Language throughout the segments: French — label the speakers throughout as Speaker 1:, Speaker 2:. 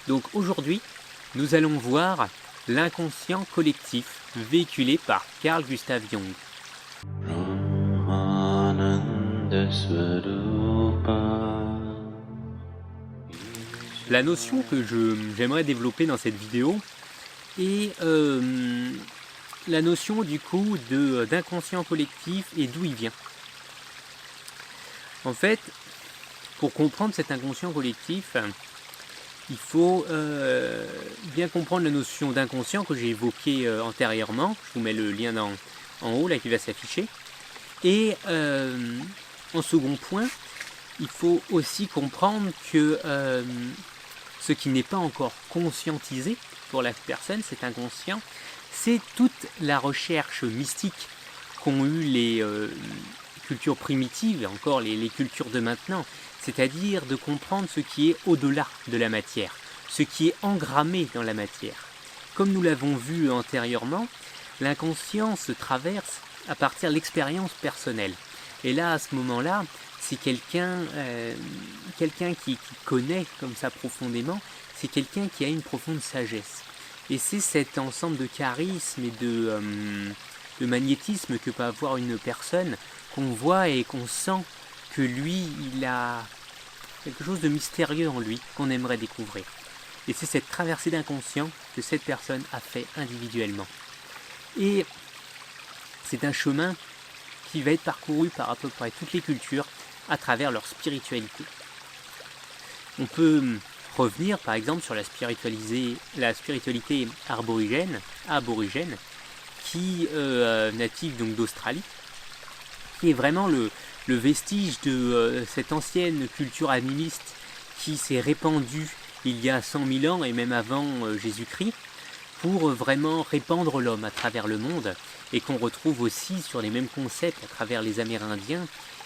Speaker 1: Donc aujourd'hui, nous allons voir l'inconscient collectif véhiculé par Carl Gustav Jung. La notion que j'aimerais développer dans cette vidéo est la notion du coup d'inconscient collectif et d'où il vient. En fait, pour comprendre cet inconscient collectif, il faut bien comprendre la notion d'inconscient que j'ai évoquée antérieurement. Je vous mets le lien en haut là qui va s'afficher. Et en second point, il faut aussi comprendre que ce qui n'est pas encore conscientisé pour la personne, cet inconscient, c'est toute la recherche mystique qu'ont eu les cultures primitives, et encore les cultures de maintenant, c'est-à-dire de comprendre ce qui est au-delà de la matière, ce qui est engrammé dans la matière. Comme nous l'avons vu antérieurement, l'inconscient se traverse à partir de l'expérience personnelle. Et là, à ce moment-là, c'est quelqu'un qui connaît comme ça profondément, c'est quelqu'un qui a une profonde sagesse. Et c'est cet ensemble de charisme et de magnétisme que peut avoir une personne qu'on voit et qu'on sent que lui, il a quelque chose de mystérieux en lui qu'on aimerait découvrir. Et c'est cette traversée d'inconscient que cette personne a fait individuellement. Et c'est un chemin qui va être parcouru par à peu près toutes les cultures à travers leur spiritualité. On peut revenir par exemple sur la spiritualité aborigène qui native donc d'Australie, qui est vraiment le vestige de cette ancienne culture animiste qui s'est répandue il y a 100 000 ans et même avant Jésus-Christ pour vraiment répandre l'homme à travers le monde et qu'on retrouve aussi sur les mêmes concepts à travers les Amérindiens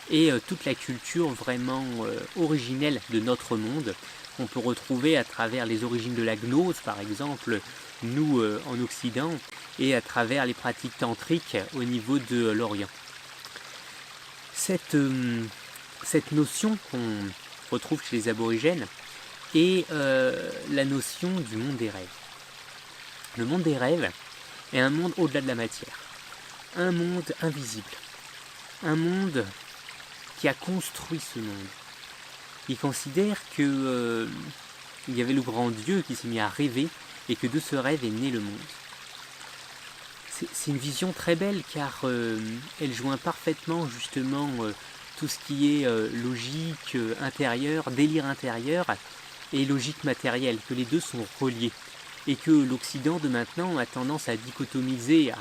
Speaker 1: et toute la culture vraiment originelle de notre monde qu'on peut retrouver à travers les origines de la gnose par exemple, nous en Occident, et à travers les pratiques tantriques au niveau de l'Orient. Cette notion qu'on retrouve chez les aborigènes est la notion du monde des rêves. Le monde des rêves est un monde au-delà de la matière, un monde invisible, un monde qui a construit ce monde. Il considère que il y avait le grand Dieu qui s'est mis à rêver et que de ce rêve est né le monde. C'est une vision très belle car elle joint parfaitement justement tout ce qui est logique intérieure, délire intérieur et logique matérielle, que les deux sont reliés. Et que l'Occident de maintenant a tendance à dichotomiser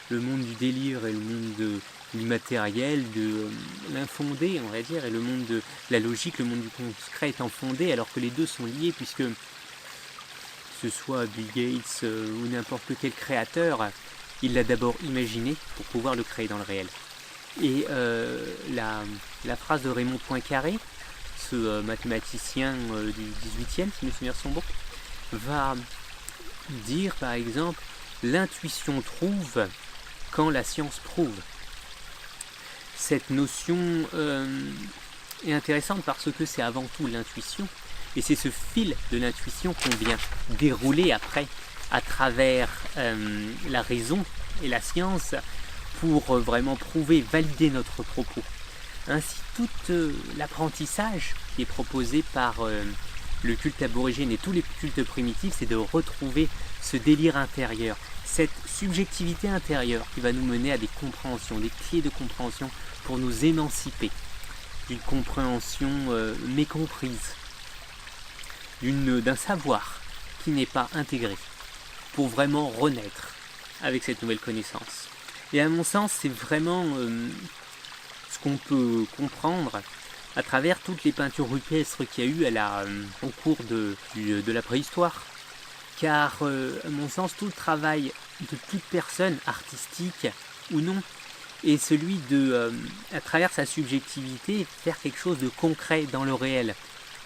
Speaker 1: le monde du délire et le monde du matériel, de l'infondé, on va dire, et le monde de la logique, le monde du concret étant fondé, alors que les deux sont liés, puisque que ce soit Bill Gates ou n'importe quel créateur, il l'a d'abord imaginé pour pouvoir le créer dans le réel. Et la phrase de Raymond Poincaré, ce mathématicien du 18e, si mes souvenirs sont bons, va dire par exemple « l'intuition trouve quand la science prouve ». Cette notion est intéressante parce que c'est avant tout l'intuition, et c'est ce fil de l'intuition qu'on vient dérouler après à travers la raison et la science pour vraiment prouver, valider notre propos. Ainsi, tout l'apprentissage qui est proposé par le culte aborigène et tous les cultes primitifs, c'est de retrouver ce délire intérieur, cette subjectivité intérieure qui va nous mener à des compréhensions, des clés de compréhension pour nous émanciper d'une compréhension mécomprise, d'un savoir qui n'est pas intégré, pour vraiment renaître avec cette nouvelle connaissance. Et à mon sens, c'est vraiment ce qu'on peut comprendre à travers toutes les peintures rupestres qu'il y a eu au cours de la préhistoire. Car, à mon sens, tout le travail de toute personne, artistique ou non, est celui de, à travers sa subjectivité, faire quelque chose de concret dans le réel.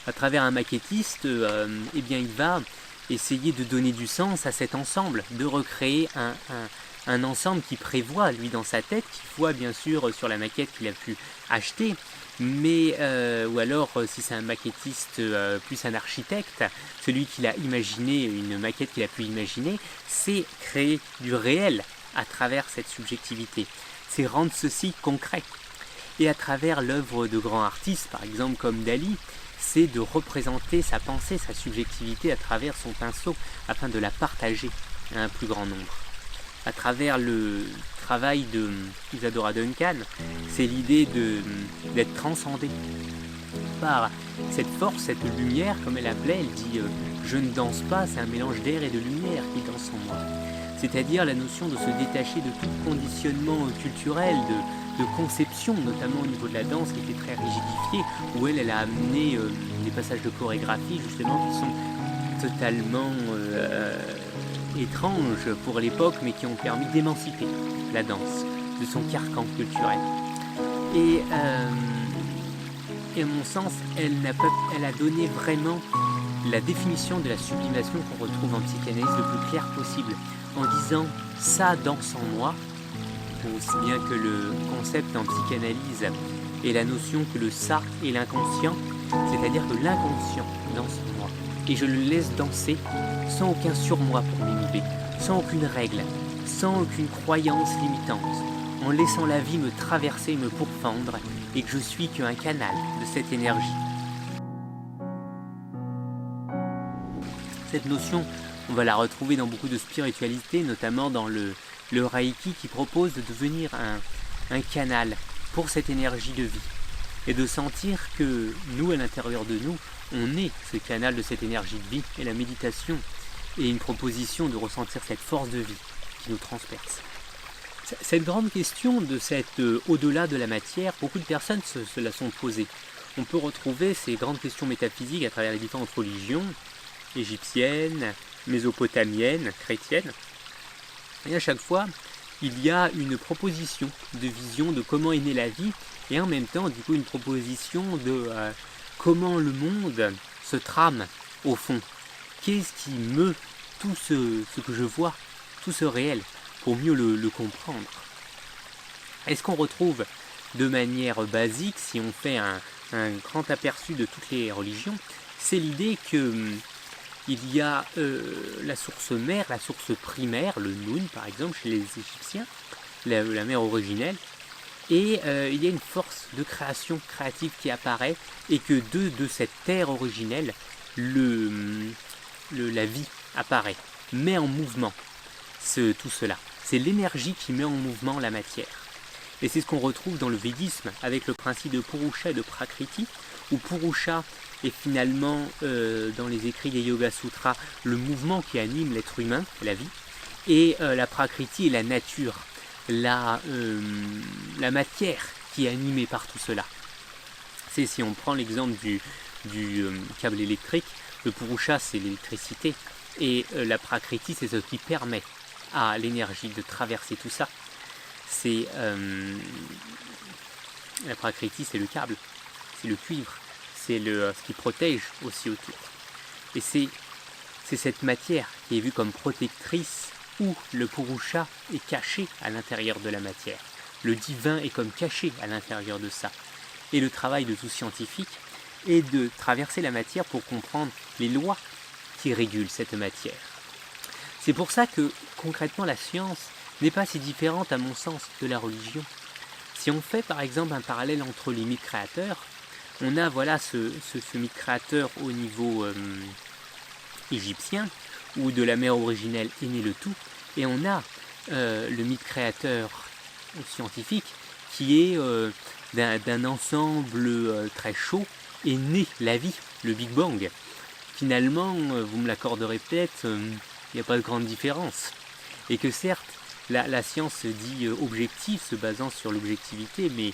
Speaker 1: À travers un maquettiste, eh bien, il va essayer de donner du sens à cet ensemble, de recréer un ensemble qui prévoit, lui, dans sa tête, qu'il voit bien sûr sur la maquette qu'il a pu acheter, mais ou alors si c'est un maquettiste plus un architecte, celui qui l'a imaginé, une maquette qu'il a pu imaginer, c'est créer du réel à travers cette subjectivité, c'est rendre ceci concret. Et à travers l'œuvre de grands artistes, par exemple comme Dali, c'est de représenter sa pensée, sa subjectivité à travers son pinceau, afin de la partager à un plus grand nombre. À travers le travail de Isadora Duncan, c'est l'idée d'être transcendé par cette force, cette lumière, comme elle appelait. Elle dit « je ne danse pas, c'est un mélange d'air et de lumière qui danse en moi ». C'est-à-dire la notion de se détacher de tout conditionnement culturel, de conception, notamment au niveau de la danse qui était très rigidifiée, où elle a amené des passages de chorégraphie justement qui sont totalement étranges pour l'époque, mais qui ont permis d'émanciper la danse de son carcan culturel. Et à mon sens, elle a donné vraiment la définition de la sublimation qu'on retrouve en psychanalyse le plus clair possible, en disant « ça danse en moi », aussi bien que le concept en psychanalyse et la notion que le ça est l'inconscient, c'est-à-dire que l'inconscient danse en moi. Et je le laisse danser sans aucun surmoi pour m'inhiber, sans aucune règle, sans aucune croyance limitante, en laissant la vie me traverser, me pourfendre, et que je suis qu'un canal de cette énergie. Cette notion, on va la retrouver dans beaucoup de spiritualité, notamment dans le Reiki qui propose de devenir un canal pour cette énergie de vie et de sentir que nous, à l'intérieur de nous, on est ce canal de cette énergie de vie, et la méditation est une proposition de ressentir cette force de vie qui nous transperce. Cette grande question de cette au-delà de la matière, beaucoup de personnes se la sont posées. On peut retrouver ces grandes questions métaphysiques à travers les différentes religions, égyptiennes, mésopotamiennes, chrétiennes. Et à chaque fois, il y a une proposition de vision de comment est née la vie, et en même temps, du coup, une proposition de comment le monde se trame au fond. Qu'est-ce qui meut tout ce que je vois, tout ce réel, pour mieux le comprendre. Est-ce qu'on retrouve de manière basique, si on fait un grand aperçu de toutes les religions, c'est l'idée que il y a la source mère, la source primaire, le Nun par exemple chez les Égyptiens, la mère originelle, et il y a une force de création créative qui apparaît, et que de cette terre originelle, la vie apparaît, met en mouvement tout cela. C'est l'énergie qui met en mouvement la matière. Et c'est ce qu'on retrouve dans le védisme avec le principe de Purusha et de Prakriti, où Purusha est finalement, dans les écrits des Yoga Sutras, le mouvement qui anime l'être humain, la vie, et la Prakriti est la nature, la matière qui est animée par tout cela. C'est, si on prend l'exemple du câble électrique, le Purusha c'est l'électricité, et la Prakriti c'est ce qui permet à l'énergie de traverser tout ça. C'est la Prakriti, c'est le câble, c'est le cuivre, c'est ce qui protège aussi autour. Et c'est cette matière qui est vue comme protectrice, où le Purusha est caché à l'intérieur de la matière. Le divin est comme caché à l'intérieur de ça. Et le travail de tout scientifique est de traverser la matière pour comprendre les lois qui régulent cette matière. C'est pour ça que concrètement la science n'est pas si différente à mon sens de la religion. Si on fait par exemple un parallèle entre les mythes créateurs, on a voilà ce mythe créateur au niveau égyptien, où de la mère originelle est né le tout, et on a le mythe créateur scientifique qui est d'un ensemble très chaud est née la vie, le Big Bang. Finalement, vous me l'accorderez peut-être, il n'y a pas de grande différence. Et que certes, la science se dit objective, se basant sur l'objectivité, mais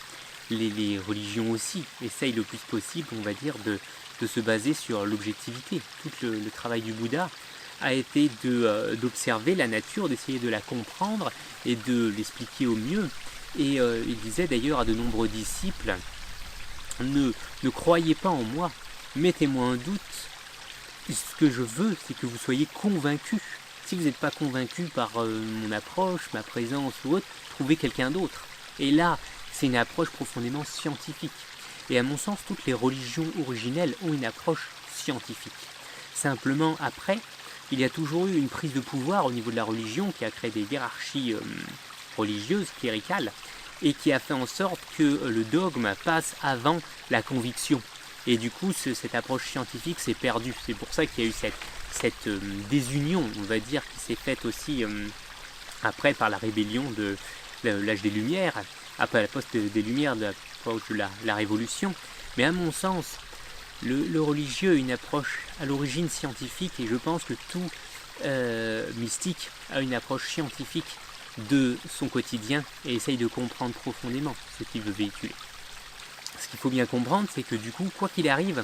Speaker 1: les religions aussi essayent le plus possible, on va dire, de se baser sur l'objectivité. Tout le travail du Bouddha a été d'observer la nature, d'essayer de la comprendre et de l'expliquer au mieux. Et il disait d'ailleurs à de nombreux disciples, ne croyez pas en moi, mettez-moi un doute. Ce que je veux, c'est que vous soyez convaincus. Si vous n'êtes pas convaincu par mon approche, ma présence ou autre, trouvez quelqu'un d'autre. Et là, c'est une approche profondément scientifique. Et à mon sens, toutes les religions originelles ont une approche scientifique. Simplement, après, il y a toujours eu une prise de pouvoir au niveau de la religion qui a créé des hiérarchies religieuses, cléricales, et qui a fait en sorte que le dogme passe avant la conviction. Et du coup, cette approche scientifique s'est perdue. C'est pour ça qu'il y a eu cette désunion, on va dire, qui s'est faite aussi après par la rébellion de l'âge des Lumières, après la poste des Lumières, de l'approche de la Révolution. Mais à mon sens, le religieux a une approche à l'origine scientifique, et je pense que tout mystique a une approche scientifique de son quotidien et essaye de comprendre profondément ce qu'il veut véhiculer. Ce qu'il faut bien comprendre, c'est que du coup, quoi qu'il arrive,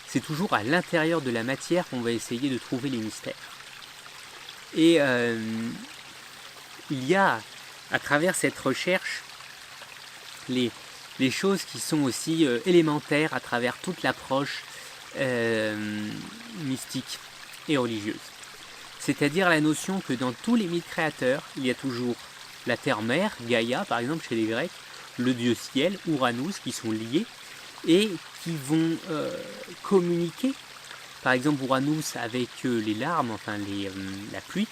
Speaker 1: c'est toujours à l'intérieur de la matière qu'on va essayer de trouver les mystères. Et il y a, à travers cette recherche, les choses qui sont aussi élémentaires à travers toute l'approche mystique et religieuse. C'est-à-dire la notion que dans tous les mythes créateurs, il y a toujours la terre-mère, Gaïa par exemple chez les Grecs, le dieu ciel, Uranus, qui sont liés et qui vont communiquer, par exemple Uranus avec les larmes, enfin la pluie,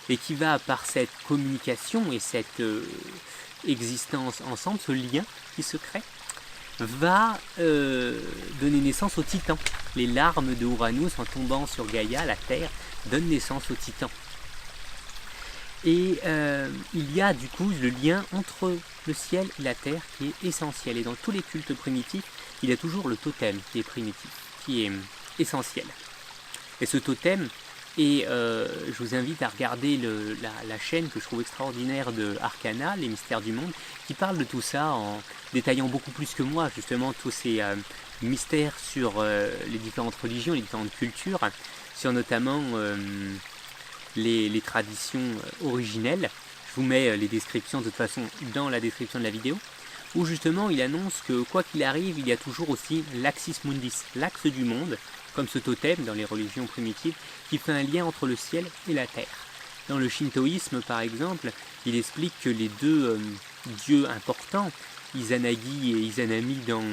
Speaker 1: et qui va par cette communication et cette existence ensemble, ce lien qui se crée, va donner naissance aux titans. Les larmes de Uranus en tombant sur Gaïa, la terre, donnent naissance aux titans. Et il y a du coup le lien entre le ciel et la terre qui est essentiel. Et dans tous les cultes primitifs, il y a toujours le totem qui est primitif, qui est essentiel. Et ce totem, je vous invite à regarder la chaîne que je trouve extraordinaire de Arcana, les mystères du monde, qui parle de tout ça en détaillant beaucoup plus que moi, justement, tous ces mystères sur les différentes religions, les différentes cultures, sur notamment les traditions originelles. Je vous mets les descriptions de toute façon dans la description de la vidéo, où justement il annonce que quoi qu'il arrive, il y a toujours aussi l'axis mundis, l'axe du monde, comme ce totem dans les religions primitives, qui fait un lien entre le ciel et la terre. Dans le shintoïsme par exemple, il explique que les deux dieux importants, Izanagi et Izanami dans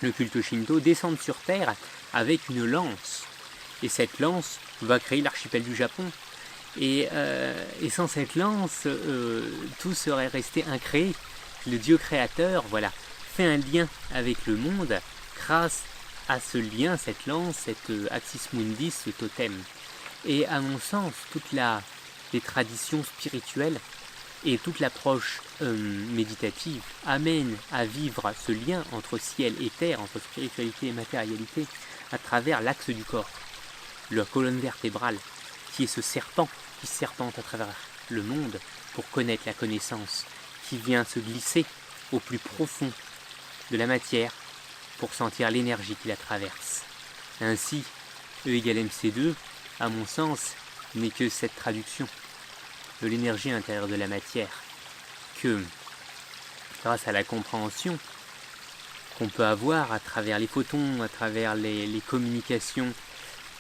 Speaker 1: le culte shinto, descendent sur terre avec une lance. Et cette lance va créer l'archipel du Japon. Et sans cette lance, tout serait resté incréé. Le Dieu créateur, voilà, fait un lien avec le monde grâce à ce lien, cette lance, cette axis mundi, ce totem. Et à mon sens, toutes les traditions spirituelles et toute l'approche méditative amènent à vivre ce lien entre ciel et terre, entre spiritualité et matérialité, à travers l'axe du corps, la colonne vertébrale, qui est ce serpent qui serpente à travers le monde pour connaître la connaissance, qui vient se glisser au plus profond de la matière pour sentir l'énergie qui la traverse. Ainsi, E égale MC2, à mon sens, n'est que cette traduction de l'énergie à l'intérieur de la matière, que, grâce à la compréhension qu'on peut avoir à travers les photons, à travers les communications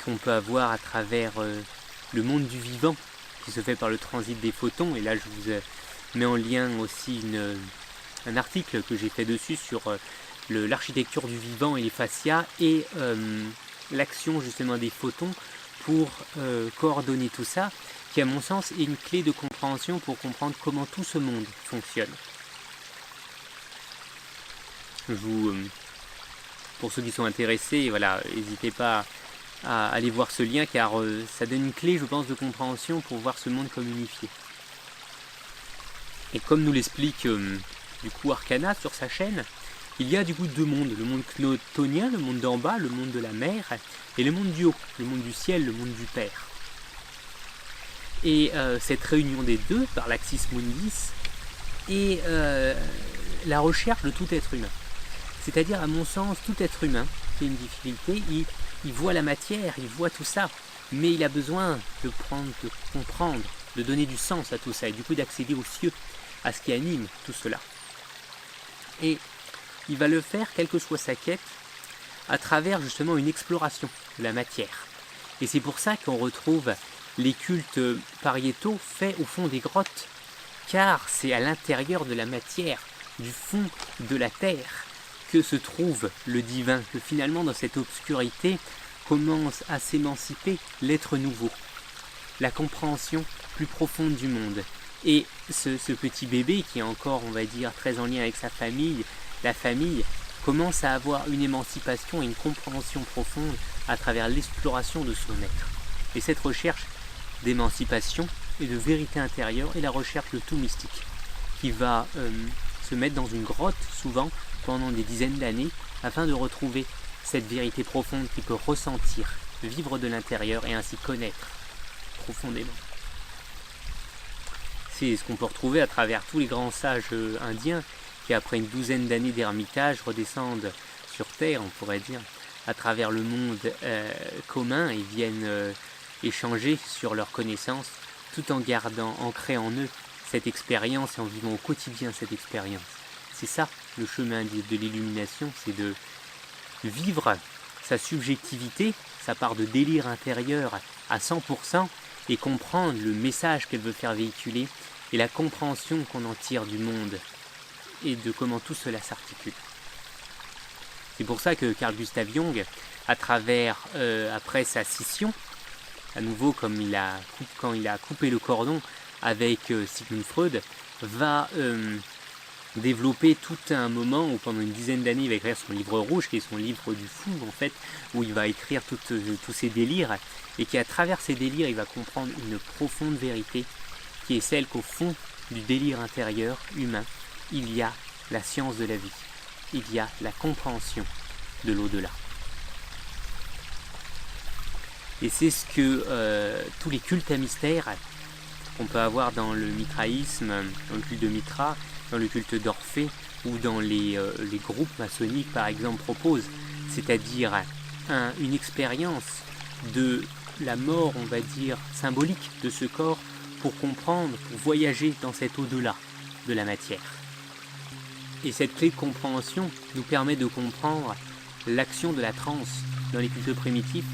Speaker 1: qu'on peut avoir à travers le monde du vivant qui se fait par le transit des photons. Et là je vous mets en lien aussi un article que j'ai fait dessus sur l'architecture du vivant et les fascias et l'action justement des photons pour coordonner tout ça, qui à mon sens est une clé de compréhension pour comprendre comment tout ce monde fonctionne. Pour ceux qui sont intéressés, voilà, n'hésitez pas à aller voir ce lien, car ça donne une clé, je pense, de compréhension pour voir ce monde comme unifié. Et comme nous l'explique du coup Arcana sur sa chaîne, il y a du coup deux mondes, le monde knotonien, le monde d'en bas, le monde de la mer, et le monde du haut, le monde du ciel, le monde du Père. Et cette réunion des deux, par l'axis mundis, est la recherche de tout être humain. C'est-à-dire, à mon sens, tout être humain qui a une difficulté, il voit la matière, il voit tout ça, mais il a besoin de comprendre, de donner du sens à tout ça, et du coup d'accéder aux cieux, à ce qui anime tout cela. Et il va le faire, quelle que soit sa quête, à travers justement une exploration de la matière. Et c'est pour ça qu'on retrouve les cultes pariétaux faits au fond des grottes, car c'est à l'intérieur de la matière, du fond de la terre, que se trouve le divin, que finalement dans cette obscurité commence à s'émanciper l'être nouveau, la compréhension plus profonde du monde. Et ce petit bébé qui est encore, on va dire, très en lien avec sa famille, la famille, commence à avoir une émancipation et une compréhension profonde à travers l'exploration de son être. Et cette recherche d'émancipation et de vérité intérieure est la recherche de tout mystique, qui va se mettre dans une grotte, souvent, pendant des dizaines d'années, afin de retrouver cette vérité profonde qu'il peut ressentir, vivre de l'intérieur et ainsi connaître profondément. C'est ce qu'on peut retrouver à travers tous les grands sages indiens qui, après une douzaine d'années d'ermitage, redescendent sur Terre, on pourrait dire, à travers le monde commun et viennent échanger sur leurs connaissances, tout en gardant ancré en eux cette expérience et en vivant au quotidien cette expérience. C'est ça le chemin de l'illumination, c'est de vivre sa subjectivité, sa part de délire intérieur à 100% et comprendre le message qu'elle veut faire véhiculer et la compréhension qu'on en tire du monde et de comment tout cela s'articule. C'est pour ça que Carl Gustav Jung, à travers, après sa scission, à nouveau comme quand il a coupé le cordon avec Sigmund Freud, va développer tout un moment où pendant une dizaine d'années il va écrire son livre rouge, qui est son livre du fou en fait, où il va écrire tous ses délires, et qui à travers ces délires il va comprendre une profonde vérité, qui est celle qu'au fond du délire intérieur humain, il y a la science de la vie, il y a la compréhension de l'au-delà. Et c'est ce que tous les cultes à mystère qu'on peut avoir dans le mitraïsme, dans le culte de Mitra, dans le culte d'Orphée ou dans les groupes maçonniques par exemple proposent, c'est-à-dire une expérience de la mort, on va dire, symbolique de ce corps pour comprendre, pour voyager dans cet au-delà de la matière. Et cette clé de compréhension nous permet de comprendre l'action de la transe dans les cultes primitifs.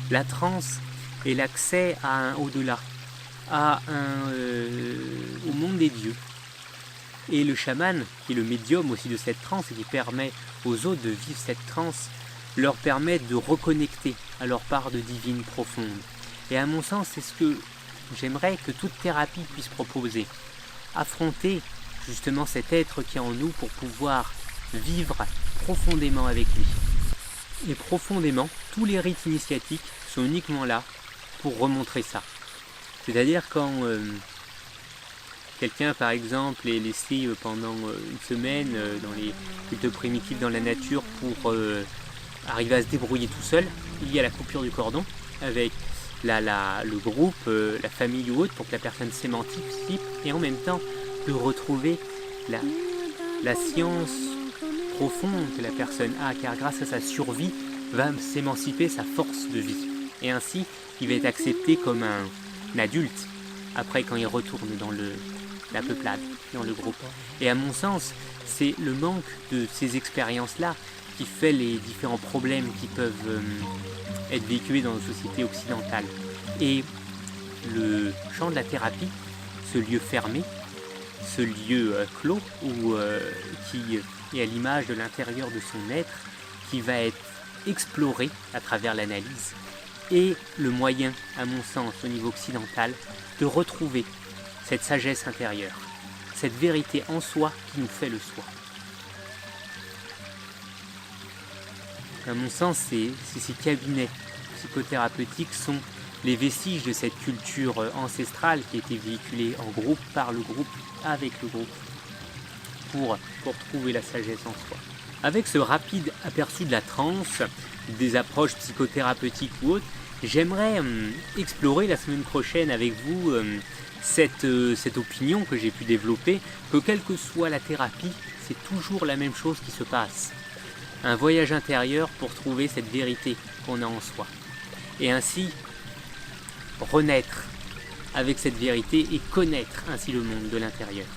Speaker 1: La transe est l'accès à un au-delà, au monde des dieux. Et le chaman, qui est le médium aussi de cette transe et qui permet aux autres de vivre cette transe, leur permet de reconnecter à leur part de divine profonde. Et à mon sens, c'est ce que j'aimerais que toute thérapie puisse proposer. Affronter justement cet être qui est en nous pour pouvoir vivre profondément avec lui. Et profondément, tous les rites initiatiques sont uniquement là pour remontrer ça. C'est-à-dire quand quelqu'un, par exemple, est laissé pendant une semaine dans les cultes primitifs dans la nature pour arriver à se débrouiller tout seul, il y a la coupure du cordon avec le groupe, la famille ou autre pour que la personne s'émancipe et en même temps de retrouver la science profonde que la personne a, car grâce à sa survie va s'émanciper sa force de vie. Et ainsi, il va être accepté comme un adulte après quand il retourne dans la peuplade, dans le groupe. Et à mon sens, c'est le manque de ces expériences-là qui fait les différents problèmes qui peuvent être véhiculés dans nos sociétés occidentales. Et le champ de la thérapie, ce lieu fermé, ce lieu clos, qui est à l'image de l'intérieur de son être, qui va être exploré à travers l'analyse, est le moyen, à mon sens, au niveau occidental, de retrouver cette sagesse intérieure, cette vérité en soi qui nous fait le soi. À mon sens, ces cabinets psychothérapeutiques sont les vestiges de cette culture ancestrale qui a été véhiculée en groupe, par le groupe, avec le groupe, pour trouver la sagesse en soi. Avec ce rapide aperçu de la transe, des approches psychothérapeutiques ou autres, j'aimerais explorer la semaine prochaine avec vous cette opinion que j'ai pu développer, que quelle que soit la thérapie, c'est toujours la même chose qui se passe. Un voyage intérieur pour trouver cette vérité qu'on a en soi. Et ainsi, renaître avec cette vérité et connaître ainsi le monde de l'intérieur.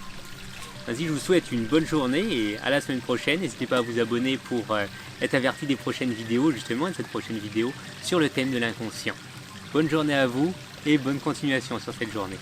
Speaker 1: Ainsi, je vous souhaite une bonne journée et à la semaine prochaine. N'hésitez pas à vous abonner pour être averti des prochaines vidéos, justement, de cette prochaine vidéo sur le thème de l'inconscient. Bonne journée à vous et bonne continuation sur cette journée.